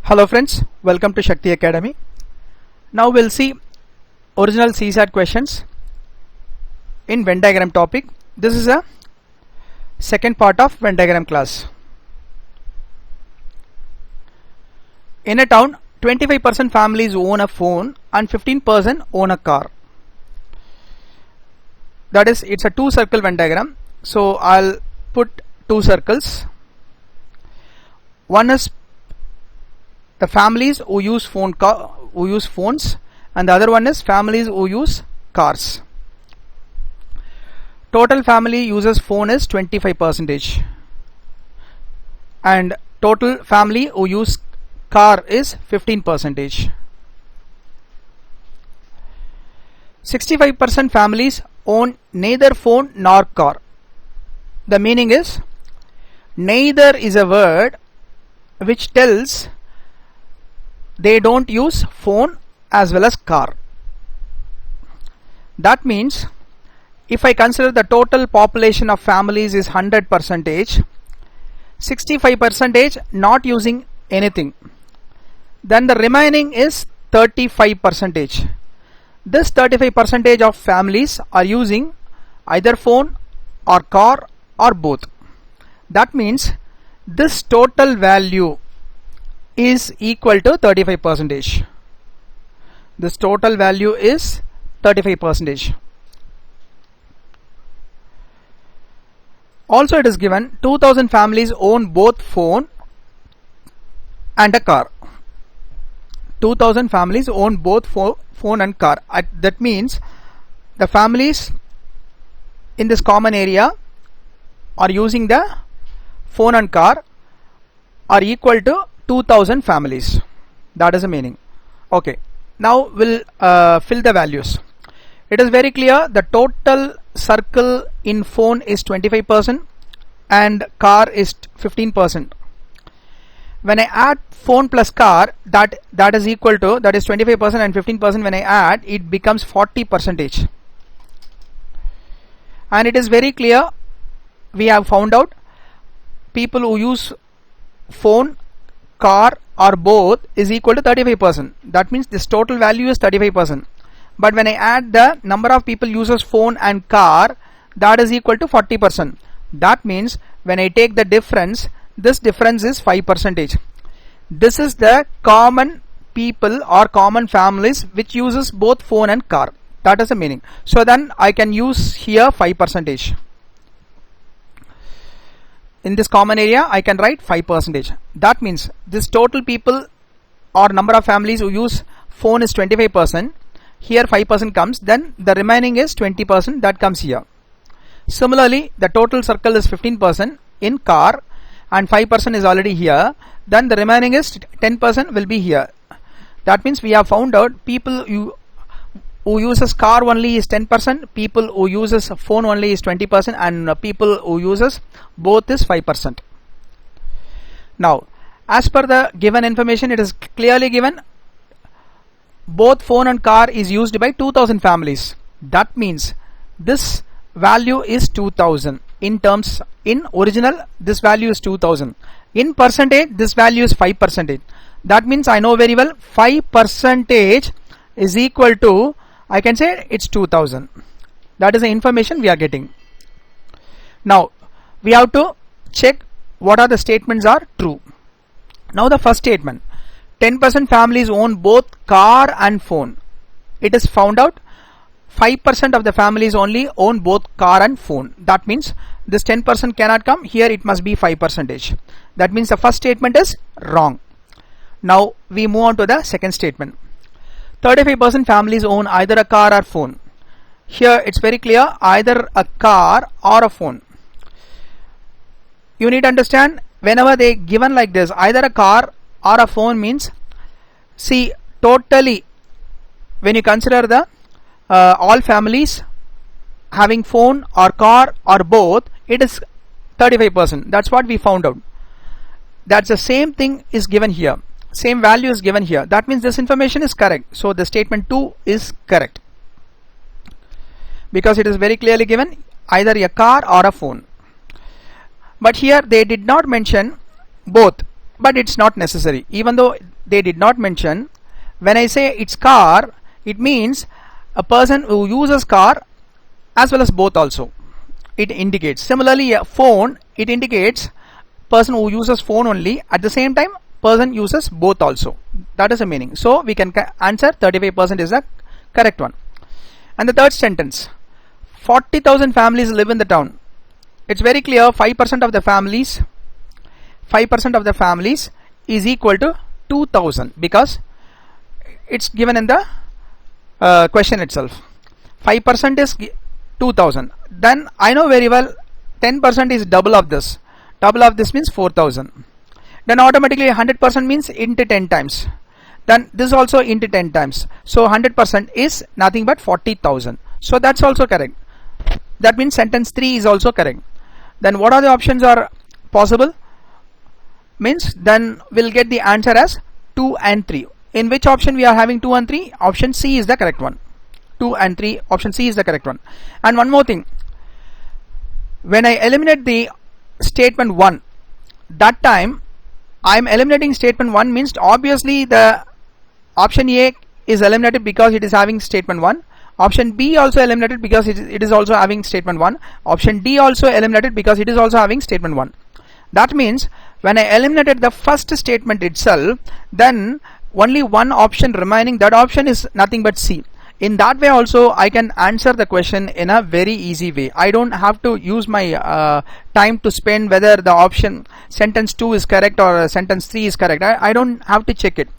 Hello friends, welcome to Shakti Academy. Now we'll see original CSAT questions in Venn diagram topic. This is a second part of Venn diagram class. In a town, 25% families own a phone and 15% own a car. That is, it's a two circle Venn diagram. So I'll put two circles. One is the families who use phones, and the other one is families who use cars. Total family uses phone is 25%, and total family who use car is 15%. 65% families own neither phone nor car. The meaning is, neither is a word which tells they don't use phone as well as car. That means if I consider the total population of families is 100%, 65% not using anything, then the remaining is 35%. This 35% of families are using either phone or car or both. That means this total value is equal to 35%. This total value is 35%. Also, it is given 2000 families own both phone and a car. 2000 families own both phone and car. That means the families in this common area are using the phone and car are equal to 2000 families. That is the meaning. Okay, now we'll fill the values. It is very clear the total circle in phone is 25% and car is 15%. When I add phone plus car, that is equal to, that is 25% and 15%. When I add, it becomes 40%. And it is very clear, we have found out people who use phone, car or both is equal to 35%. That means this total value is 35%. But when I add the number of people uses phone and car, that is equal to 40%. That means when I take the difference, this difference is 5%. This is the common people or common families which uses both phone and car. That is the meaning. So then I can use here 5%. In this common area, I can write 5%. That means this total people or number of families who use phone is 25%. Here 5% comes, then the remaining is 20% that comes here. Similarly, the total circle is 15% in car and 5% is already here. Then the remaining is 10% will be here. That means we have found out people who uses car only is 10%, people who uses phone only is 20%, and people who uses both is 5%. Now, as per the given information, it is clearly given both phone and car is used by 2000 families. That means this value is 2000. In original, this value is 2000. In percentage, this value is 5%. That means I know very well 5% is equal to, I can say it's 2000. That is the information we are getting. Now we have to check what are the statements are true. Now the first statement, 10% families own both car and phone. It is found out 5% of the families only own both car and phone. That means this 10% cannot come here, it must be 5%. That means the first statement is wrong. Now we move on to the second statement. 35% families own either a car or phone. Here it's very clear, either a car or a phone. You need to understand, whenever they given like this, either a car or a phone means, see, totally when you consider the all families having phone or car or both, it is 35%. That's what we found out. That's the same thing is given here. Same value is given here. That means this information is correct. So the statement 2 is correct, because it is very clearly given either a car or a phone. But here they did not mention both. but it's not necessary. Even though they did not mention, when I say it's car, it means a person who uses car as well as both also. It indicates. Similarly, a phone, it indicates person who uses phone only. At the same time, person uses both also. That is the meaning. So we can answer 35% is the correct one. And the third sentence, 40,000 families live in the town. It's very clear, 5% of the families is equal to 2,000 because it's given in the question itself. 5% is 2,000. Then I know very well 10% is double of this. Double of this means 4,000. Then automatically 100% means into 10 times. Then this also into 10 times. So 100% is nothing but 40,000. So that's also correct. That means sentence 3 is also correct. Then what are the options are possible? Means then we'll get the answer as 2 and 3. In which option we are having 2 and 3? Option C is the correct one. 2 and 3, option C is the correct one. And one more thing, when I eliminate the statement 1, that time I am eliminating statement 1 means obviously the option A is eliminated because it is having statement 1. Option B also eliminated because it is also having statement 1. Option D also eliminated because it is also having statement 1. That means when I eliminated the first statement itself, then only one option remaining, that option is nothing but C. In that way also I can answer the question in a very easy way. I don't have to use my time to spend whether the option sentence 2 is correct or sentence 3 is correct. I don't have to check it.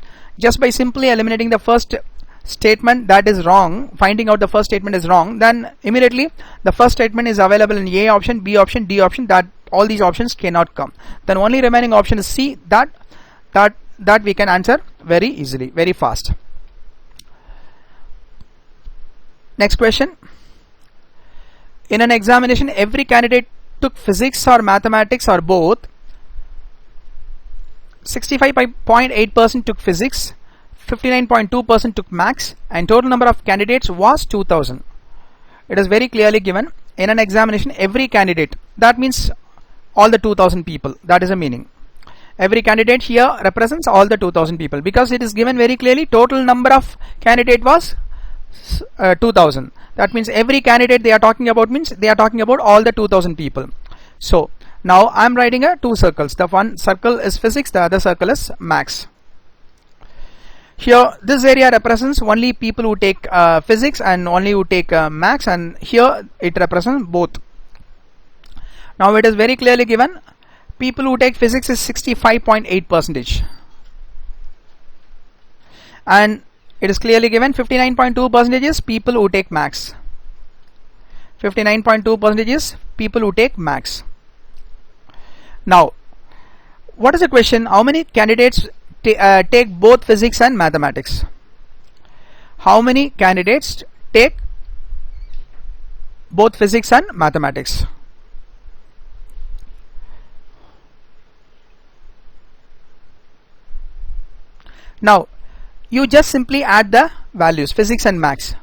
Just by simply eliminating the first statement that is wrong, finding out the first statement is wrong, then immediately the first statement is available in A option, B option, D option, that all these options cannot come. Then only remaining option is C, that we can answer very easily, very fast. Next question. In an examination, every candidate took physics or mathematics or both. 65.8% took physics, 59.2% took maths, and total number of candidates was 2000. It is very clearly given. In an examination, every candidate, that means all the 2000 people. That is the meaning. Every candidate here represents all the 2000 people because it is given very clearly. Total number of candidate was 2000. That means every candidate they are talking about means they are talking about all the 2000 people. So now I am writing two circles. The one circle is physics, the other circle is maths. Here this area represents only people who take physics and only who take maths, and here it represents both. Now it is very clearly given, people who take physics is 65.8%, and it is clearly given 59.2% is people who take maths. 59.2% is people who take maths. Now what is the question? How many candidates take both physics and mathematics? How many candidates take both physics and mathematics? Now you just simply add the values physics and maths,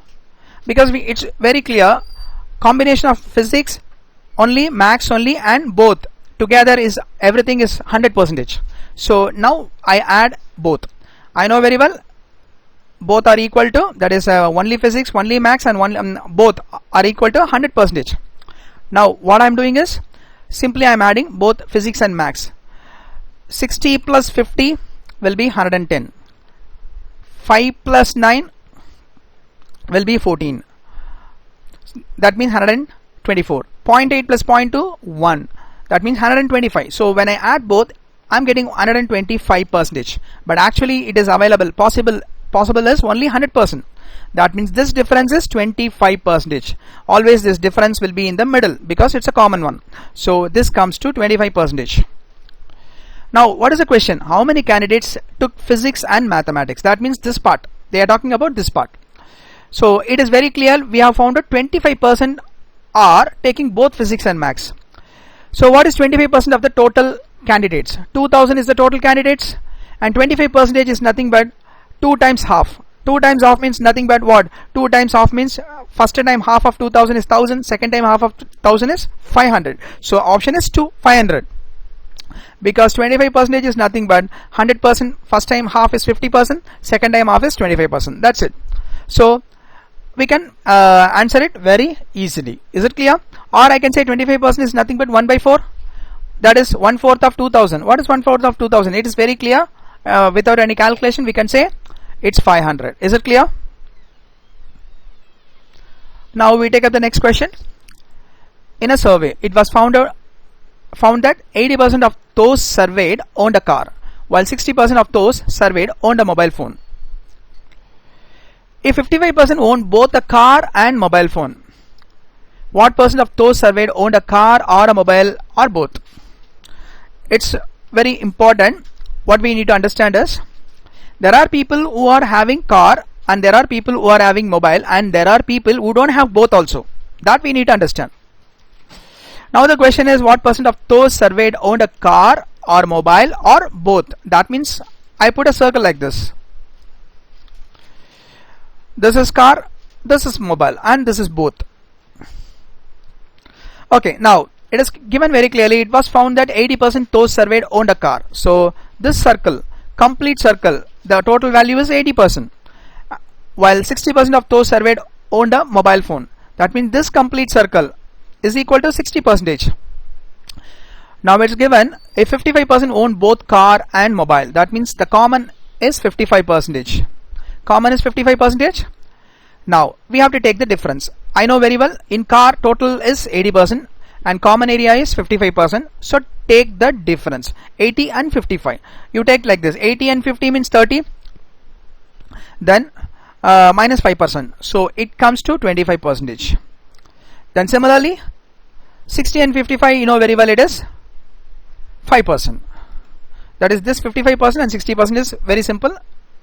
because it's very clear, combination of physics only, maths only, and both together is everything is 100%. So now I add both. I know very well both are equal to, that is only physics, only maths, and both are equal to 100%. Now what I'm doing is simply I'm adding both physics and maths. 60 plus 50 will be 110. 5 plus 9 will be 14. That means 124. 0.8 plus 0.2, 1. That means 125. So when I add both, I'm getting 125%. But actually it is available, possible is only 100%. That means this difference is 25%. Always this difference will be in the middle because it's a common one. So this comes to 25%. Now what is the question? How many candidates took physics and mathematics? That means this part. They are talking about this part. So it is very clear, we have found out 25% are taking both physics and maths. So what is 25% of the total candidates? 2000 is the total candidates, and 25% is nothing but 2 times half. 2 times half means nothing but what? 2 times half means first time half of 2000 is 1000, second time half of 1000 is 500. So option is 2, 500. because 25% is nothing but 100%. First time half is 50%, second time half is 25%. That's it. So we can answer it very easily. Is it clear? Or I can say 25% is nothing but 1 by 4. That is 1/4 of 2000. What is 1/4 of 2000? It is very clear. Without any calculation, we can say it's 500. Is it clear? Now we take up the next question. In a survey, it was found that 80% of those surveyed owned a car, while 60% of those surveyed owned a mobile phone. If 55% owned both a car and mobile phone, what percent of those surveyed owned a car or a mobile or both? It's very important. What we need to understand is there are people who are having car and there are people who are having mobile, and there are people who don't have both also. That we need to understand. Now the question is, what percent of those surveyed owned a car or mobile or both? That means I put a circle like this. This is car, this is mobile, and this is both. Okay, now it is given very clearly. It was found that 80% those surveyed owned a car. So this circle, complete circle, the total value is 80%, while 60% of those surveyed owned a mobile phone. That means this complete circle is equal to 60%. Now it's given if 55% own both car and mobile. That means the common is 55%. Common is 55%. Now we have to take the difference. I know very well, in car total is 80% and common area is 55%. So take the difference, 80 and 55. You take like this, 80 and 50 means 30. Then minus 5%. So it comes to 25%. Then similarly, 60 and 55, you know very well, it is 5%. That is, this 55% and 60% is very simple.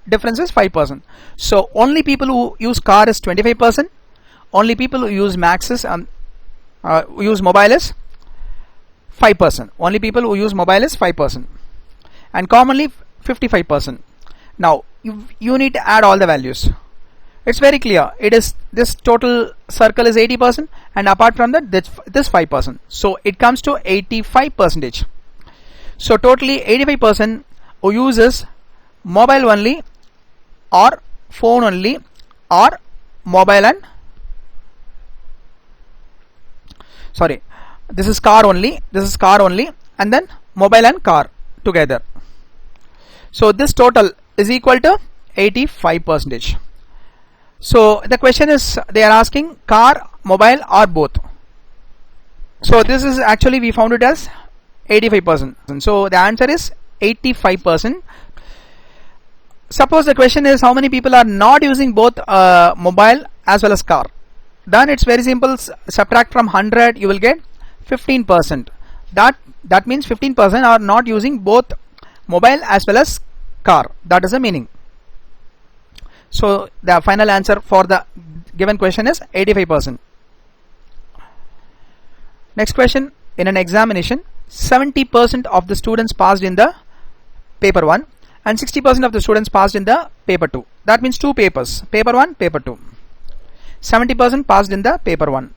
Difference is 5%. So only people who use car is 25%. Only people who use Maxis use mobile is 5%. Only people who use mobile is 5%. And commonly 55%. Now you need to add all the values. It's very clear. It is, this total circle is 80%, and apart from that, this 5%. So it comes to 85%. So totally 85% who uses mobile only, or phone only, or mobile and this is car only, and then mobile and car together. So this total is equal to 85%. So the question is, they are asking car, mobile or both. So this is actually, we found it as 85%. So the answer is 85%. Suppose the question is, how many people are not using both mobile as well as car? Then it's very simple. Subtract from 100, you will get 15%. That means 15% are not using both mobile as well as car. That is the meaning. So the final answer for the given question is 85%. Next question. In an examination, 70% of the students passed in the paper 1 and 60% of the students passed in the paper 2. That means two papers, paper 1, paper 2. 70% passed in the paper 1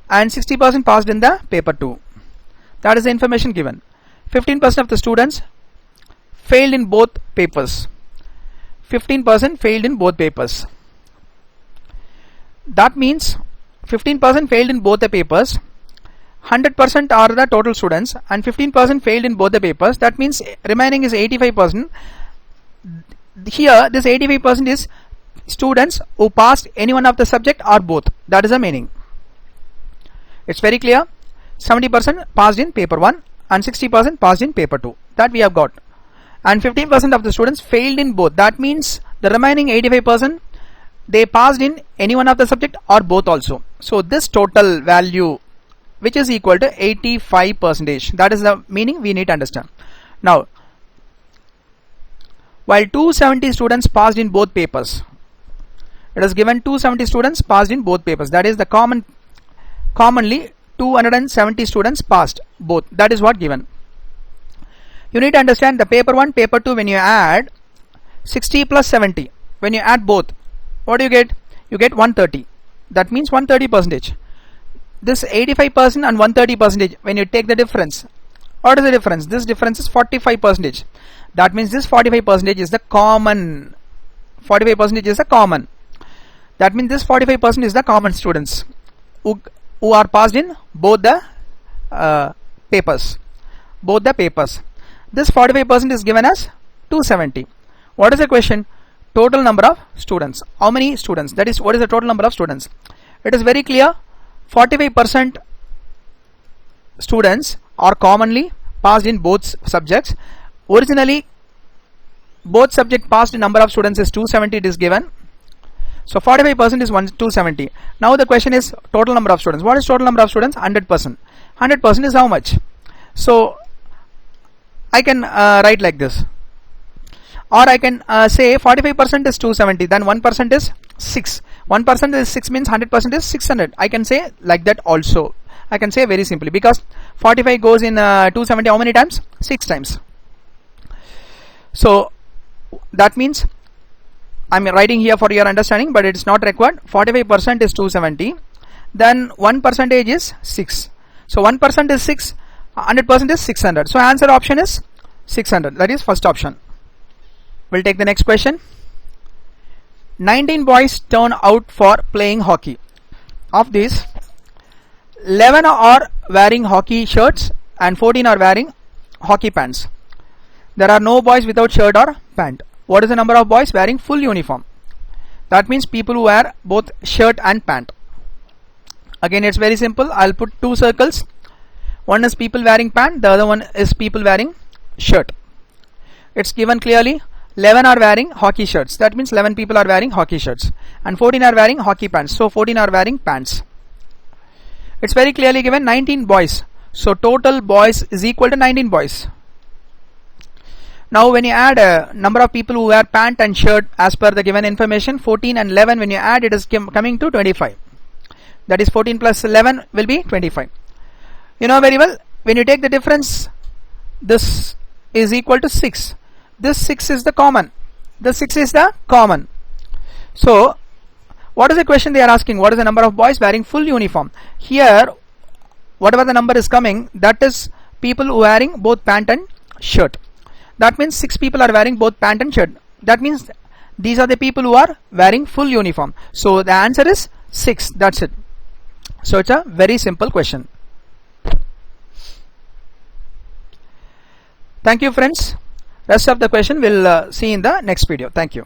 and 60% passed in the paper 2. That is the information given. 15% of the students failed in both papers. 15% failed in both papers. That means 15% failed in both the papers. 100% are the total students and 15% failed in both the papers. That means remaining is 85%. Here this 85% is students who passed any one of the subject or both. That is the meaning. It's very clear. 70% passed in paper 1 and 60% passed in paper 2. That we have got. And 15% of the students failed in both. That means the remaining 85% they passed in any one of the subject or both also. So this total value, which is equal to 85%. That is the meaning we need to understand. Now, while 270 students passed in both papers, it is given 270 students passed in both papers. That is the commonly 270 students passed both. That is what given. You need to understand the paper 1, paper 2, when you add 60 plus 70, when you add both, what do you get? You get 130. That means 130%. This 85% and 130%, when you take the difference, What is the difference? This difference is 45%. That means this 45% is the common. 45% is the common. That means this 45% is the common students who are passed in both the papers. Both the papers. This 45% is given as 270. What is the question? Total number of students. How many students? That is, what is the total number of students? It is very clear. 45% students are commonly passed in both subjects. Originally, both subject passed number of students is 270. It is given. So 45% is 270. Now the question is total number of students. What is total number of students? 100%. 100% is how much? So I can write like this, or I can say 45% is 270, then 1% is 6. 1% is 6 means 100% is 600. I can say like that also. I can say very simply, because 45 goes in 270 how many times? 6 times. So that means I'm writing here for your understanding, but it is not required. 45% is 270, then 1% is 6. So 1% is 6, 100% is 600. So answer option is 600. That is first option. We'll take the next question. 19 boys turn out for playing hockey. Of these, 11 are wearing hockey shirts and 14 are wearing hockey pants. There are no boys without shirt or pant. What is the number of boys wearing full uniform? That means people who wear both shirt and pant. Again, it's very simple. I'll put two circles. One is people wearing pant, the other one is people wearing shirt. It's given clearly. 11 are wearing hockey shirts. That means 11 people are wearing hockey shirts. And 14 are wearing hockey pants. So 14 are wearing pants. It's very clearly given 19 boys. So total boys is equal to 19 boys. Now when you add a number of people who wear pant and shirt as per the given information, 14 and 11, when you add, it is coming to 25. That is 14 plus 11 will be 25. You know very well, when you take the difference, this is equal to 6. This 6 is the common. This 6 is the common. So what is the question they are asking? What is the number of boys wearing full uniform? Here, whatever the number is coming, that is people who are wearing both pant and shirt. That means 6 people are wearing both pant and shirt. That means these are the people who are wearing full uniform. So the answer is 6. That's it. So it's a very simple question. Thank you, friends. Rest of the question we'll see in the next video. Thank you.